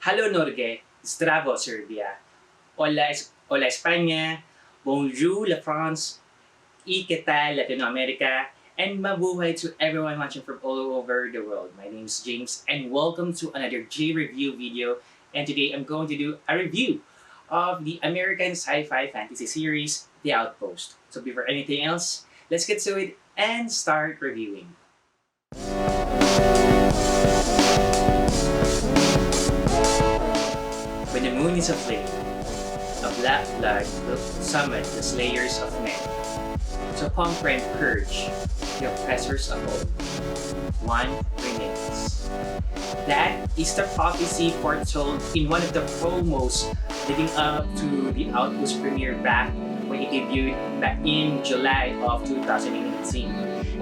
Halo Norge, Zdravo Serbia, Hola España, Bonjour La France, y que tal Latin America, and mabuhay to everyone watching from all over the world. My name is James and welcome to another J review video. And today I'm going to do a review of the American sci-fi fantasy series, The Outpost. So before anything else, let's get to it and start reviewing. When the moon is aflame, a black blood will summon the slayers of men to conquer and purge the oppressors of all. One remains. That is the prophecy foretold in one of the promos leading up to the Outpost premiere back when it debuted back in July of 2018.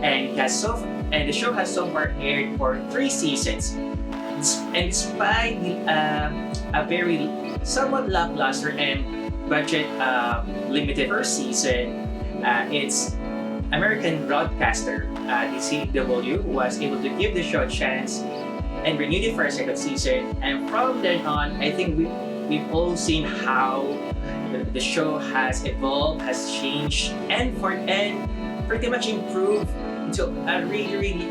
And the show has so far aired for 3 seasons. And despite a very somewhat lackluster and budget limited first season, its American broadcaster, DCW, was able to give the show a chance and renewed it for a second season. And from then on, I think we've all seen how the show has evolved, has changed, and pretty much improved into a really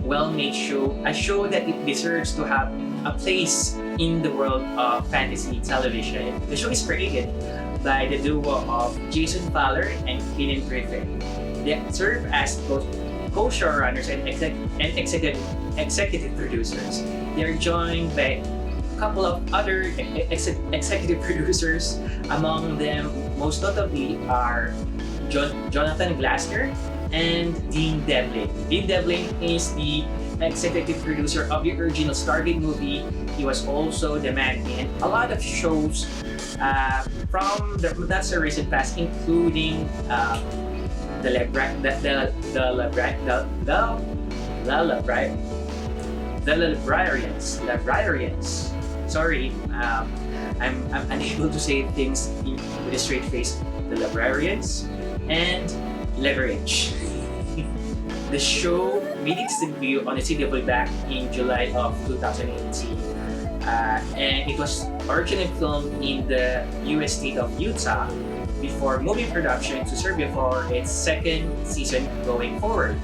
well-made show, a show that it deserves to have a place in the world of fantasy television. The show is created by the duo of Jason Fowler and Kenan Griffin. They serve as both co-showrunners and executive producers. They are joined by a couple of other executive producers. Among them, most notably are Jonathan Glassner and Dean Devlin. Dean Devlin is the executive producer of the original Stargate movie. He was also the man in a lot of shows from the not so recent past, including the Librarians. Sorry, I'm unable to say things with a straight face. The Librarians and Leverage. The show made its debut on the CW back in July of 2018, and it was originally filmed in the US state of Utah before moving production to Serbia for its second season going forward.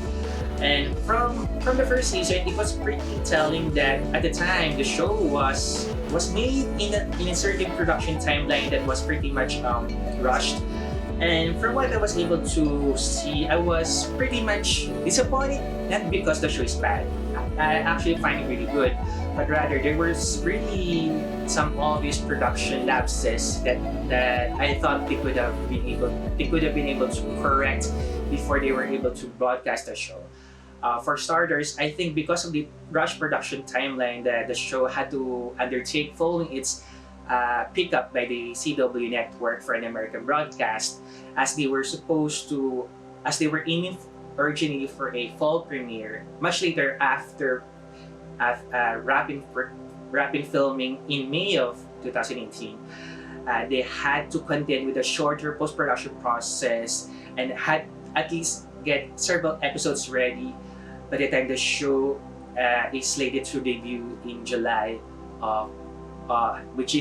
And from the first season, it was pretty telling that at the time the show was made in a certain production timeline that was pretty much rushed. And from what I was able to see, I was pretty much disappointed, not because the show is bad. I actually find it really good, but rather there was really some obvious production lapses that I thought they could have been able to correct before they were able to broadcast the show. For starters, I think because of the rush production timeline that the show had to undertake following its pickup by the CW network for an American broadcast, as they were aiming originally for a fall premiere. Much later, after wrapping filming in May of 2018, they had to contend with a shorter post-production process and had at least get several episodes ready by the time the show is slated to debut in July of which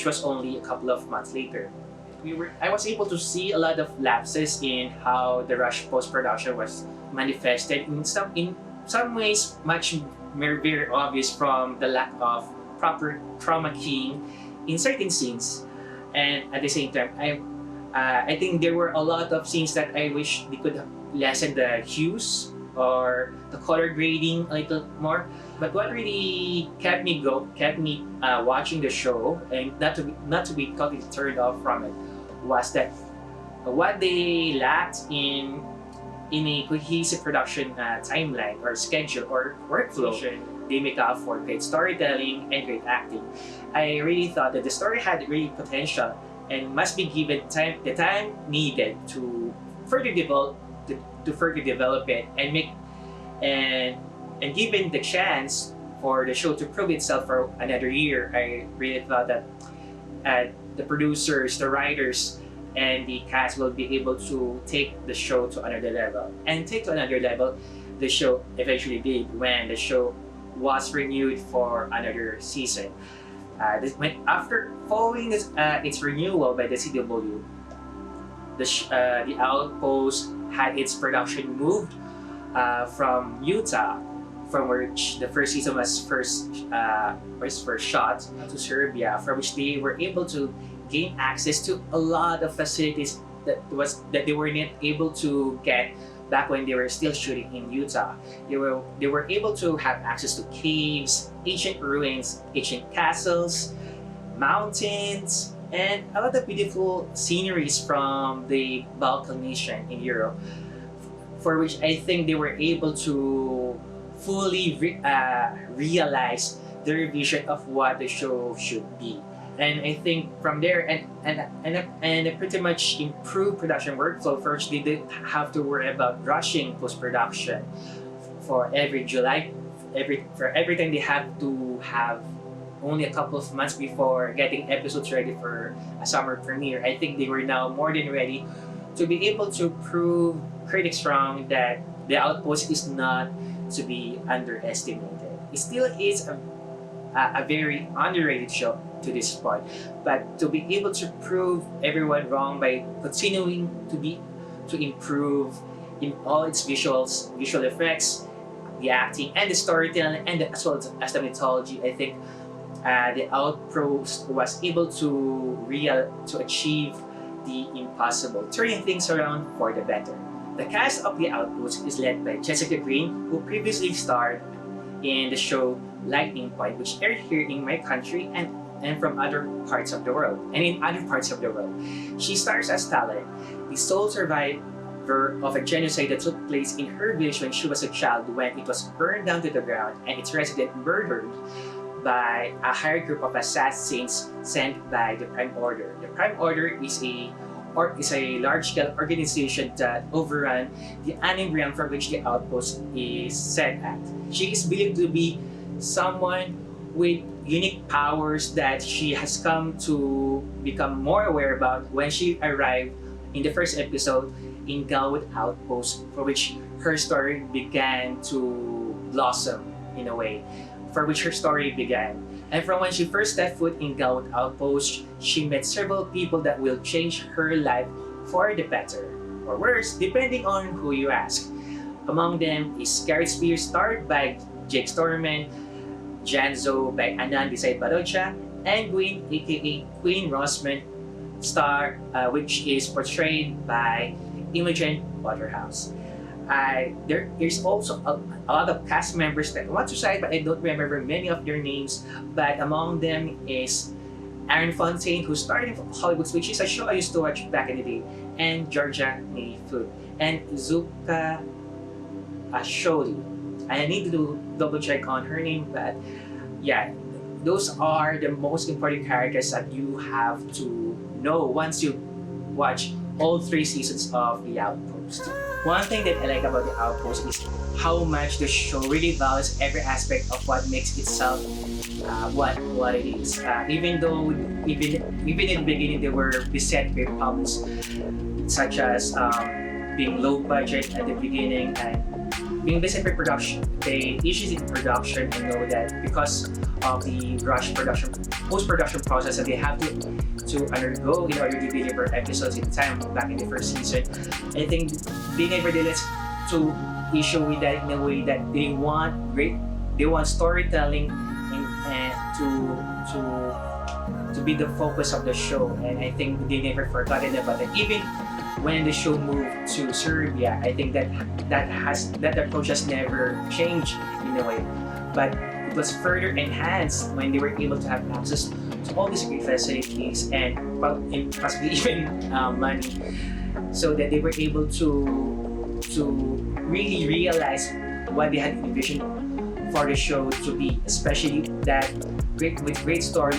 was only a couple of months later. I was able to see a lot of lapses in how the rush post-production was manifested. In some ways, very obvious from the lack of proper trauma keying in certain scenes, and at the same time, I think there were a lot of scenes that I wish they could lessen the hues or the color grading a little more. But what really kept me watching the show and not to be totally turned off from it was that what they lacked in a cohesive production timeline or schedule or workflow, they make up for great storytelling and great acting. I really thought that the story had really potential and must be given the time needed to further develop it and make and given the chance for the show to prove itself for another year. I really thought that the producers, the writers, and the cast will be able to take the show to another level. And take to another level, the show eventually did when the show was renewed for another season. After following its renewal by the CW, the Outpost had its production moved from Utah, from which the first season was first shot, to Serbia, from which they were able to gain access to a lot of facilities that they were not able to get back when they were still shooting in Utah. They were able to have access to caves, ancient ruins, ancient castles, mountains, and a lot of beautiful sceneries from the Balkan nation in Europe, for which I think they were able to fully realize their vision of what the show should be. And I think from there, and pretty much improved production workflow, for which they didn't have to worry about rushing post-production for every time they have to have only a couple of months before getting episodes ready for a summer premiere. I think they were now more than ready to be able to prove critics wrong that The Outpost is not to be underestimated. It still is a very underrated show to this point, but to be able to prove everyone wrong by continuing to improve in all its visual effects, the acting, and the storytelling, and as well as the mythology, I think the Outpost was able to achieve the impossible, turning things around for the better. The cast of The Outpost is led by Jessica Green, who previously starred in the show Lightning Point, which aired here in my country and from other parts of the world, and in other parts of the world. She stars as Talon, the sole survivor of a genocide that took place in her village when she was a child, when it was burned down to the ground and its residents murdered by a hired group of assassins sent by the Prime Order. The Prime Order is a large-scale organization that overrun the Anand realm from which the Outpost is set at. She is believed to be someone with unique powers that she has come to become more aware about when she arrived in the first episode in Galwood Outpost, for which her story began to blossom in a way, for which her story began. And from when she first stepped foot in Galwood Outpost, she met several people that will change her life for the better, or worse, depending on who you ask. Among them is Garrett Spears, starred by Jake Stormoen, Janzo by Anand Desai-Barochia, and Gwen, aka Queen Rosman, which is portrayed by Imogen Waterhouse. There is also a lot of cast members that I want to cite, but I don't remember many of their names. But among them is Aaron Fontaine, who starred in Hollywood, which is a show I used to watch back in the day, and Georgia May Flood, and Zuka Asholi. I need to double check on her name, but yeah, those are the most important characters that you have to know once you watch all 3 seasons of The Outpost. One thing that I like about The Outpost is how much the show really values every aspect of what makes itself what it is. Even in the beginning they were beset with problems, such as being low budget at the beginning and being beset with production. The issues in production, I know that because of the rush post-production process that they have to undergo in order to deliver episodes in time back in the first season. I think they nevertheless to issue with that in a way that they want storytelling and to be the focus of the show, and I think they never forgotten about it. Even when the show moved to Serbia, I think that approach has never changed in a way, but it was further enhanced when they were able to have access to all these great facilities and possibly even money, so that they were able to really realize what they had envisioned for the show to be, especially that with great story,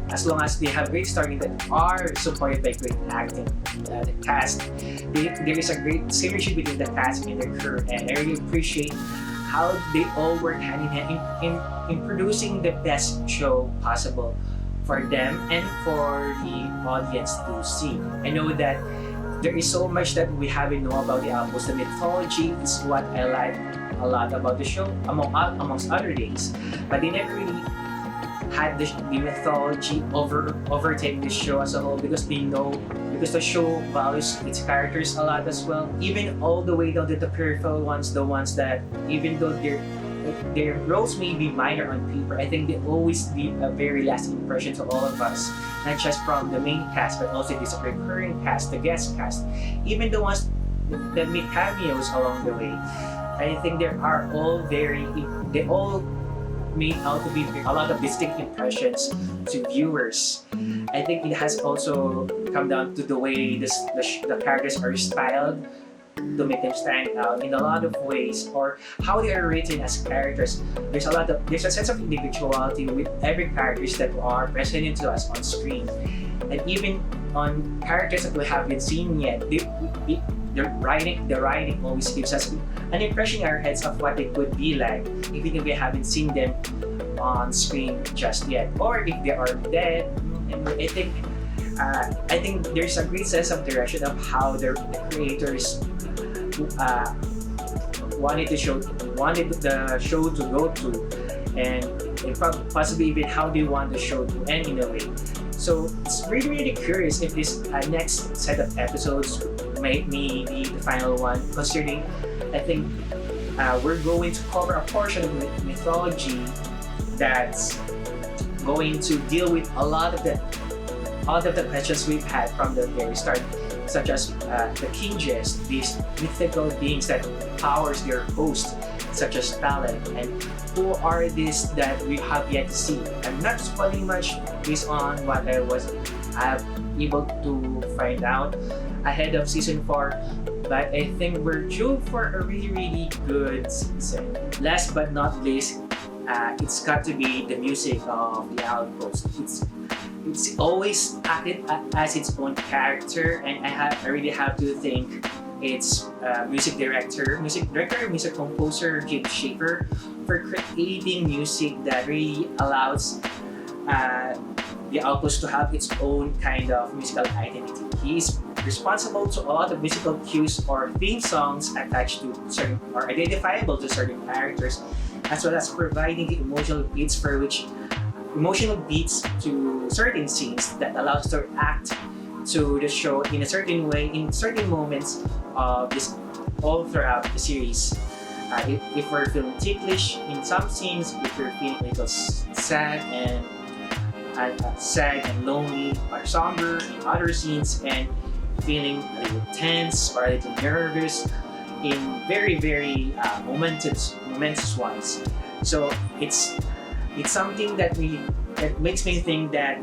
as long as they have great story that are supported by great acting. The cast, there is a great synergy between the cast and the crew, and I really appreciate how they all work hand in hand in producing the best show possible for them and for the audience to see. I know that there is so much that we haven't know about The Outpost. The mythology is what I like a lot about the show amongst other things, but they never really had the mythology overtake the show as a whole, because they know, because the show values its characters a lot as well, even all the way down to the peripheral ones, the ones that even though their roles may be minor on paper, I think they always leave a very lasting impression to all of us, not just from the main cast but also this recurring cast, the guest cast, even the ones that make cameos along the way. I think they all made out to be a lot of distinct impressions to viewers. I think it has also come down to the way the characters are styled to make them stand out in a lot of ways, or how they are written as characters. There's a sense of individuality with every characters that are presented to us on screen, and even on characters that we haven't seen yet. The writing always gives us an impression in our heads of what they could be like, even if we haven't seen them on screen just yet, or if they are dead. And I think there's a great sense of direction of how the creators wanted the show to go to, and possibly even how they want the show to end in a way. So it's really curious if this next set of episodes may be the final one, considering I think we're going to cover a portion of mythology that's going to deal with a lot of the questions we've had from the very start, such as the Kinges, these mythical beings that powers their host, such as Talon, and who are these that we have yet to see. I'm not spoiling much based on what I was able to find out ahead of season 4, but I think we're due for a really good season. Last but not least, it's got to be the music of the Outpost. It's always acted as its own character, and I really have to thank its music composer Jim Shaper for creating music that really allows the Outpost to have its own kind of musical identity. He's responsible to a lot of musical cues or theme songs attached to certain or identifiable to certain characters, as well as providing the emotional beats to certain scenes that allows to act to the show in a certain way in certain moments of this all throughout the series. If we're feeling ticklish in some scenes, if we're feeling a little sad and lonely or somber in other scenes, and feeling a little tense or a little nervous in very momentous ones. So it's something that makes me think that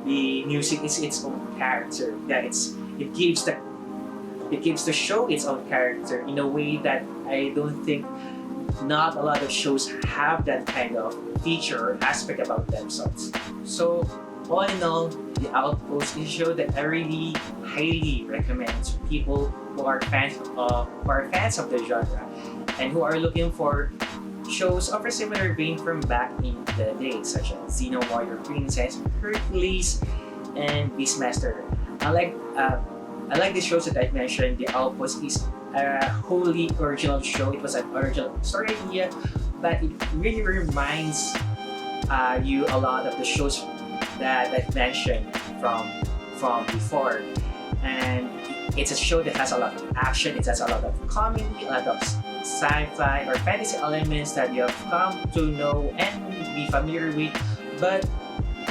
the music is its own character. That it gives the show its own character in a way that I don't think not a lot of shows have that kind of feature or aspect about themselves. So all in all, The Outpost is a show that I really highly recommend to people who are fans of the genre and who are looking for shows of a similar vein from back in the day, such as Xeno Warrior Princess, Hercules, and Beastmaster. I like the shows that I've mentioned. The Outpost is a wholly original show. It was an original story idea, but it really reminds you a lot of the shows that I've mentioned from before. And it's a show that has a lot of action, it has a lot of comedy, a lot of sci-fi or fantasy elements that you have come to know and be familiar with, but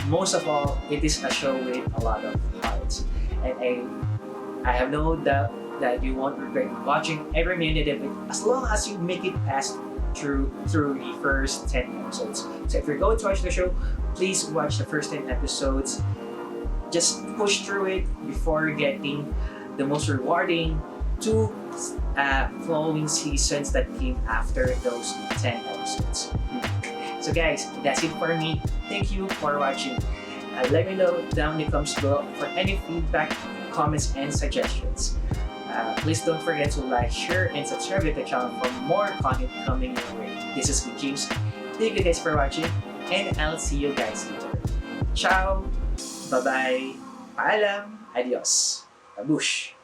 most of all, it is a show with a lot of heart. And I have no doubt that you won't regret watching every minute of it, as long as you make it past through the first 10 episodes. So if you're going to watch the show, please watch the first 10 episodes. Just push through it before getting the most rewarding 2 following seasons that came after those 10 episodes. So guys, that's it for me. Thank you for watching. Let me know down in the comments below for any feedback, comments, and suggestions. Please don't forget to like, share, and subscribe to the channel for more content coming your way. This is me, James. Thank you guys for watching, and I'll see you guys later. Ciao! Bye-bye! Paalam! Adios! Babush!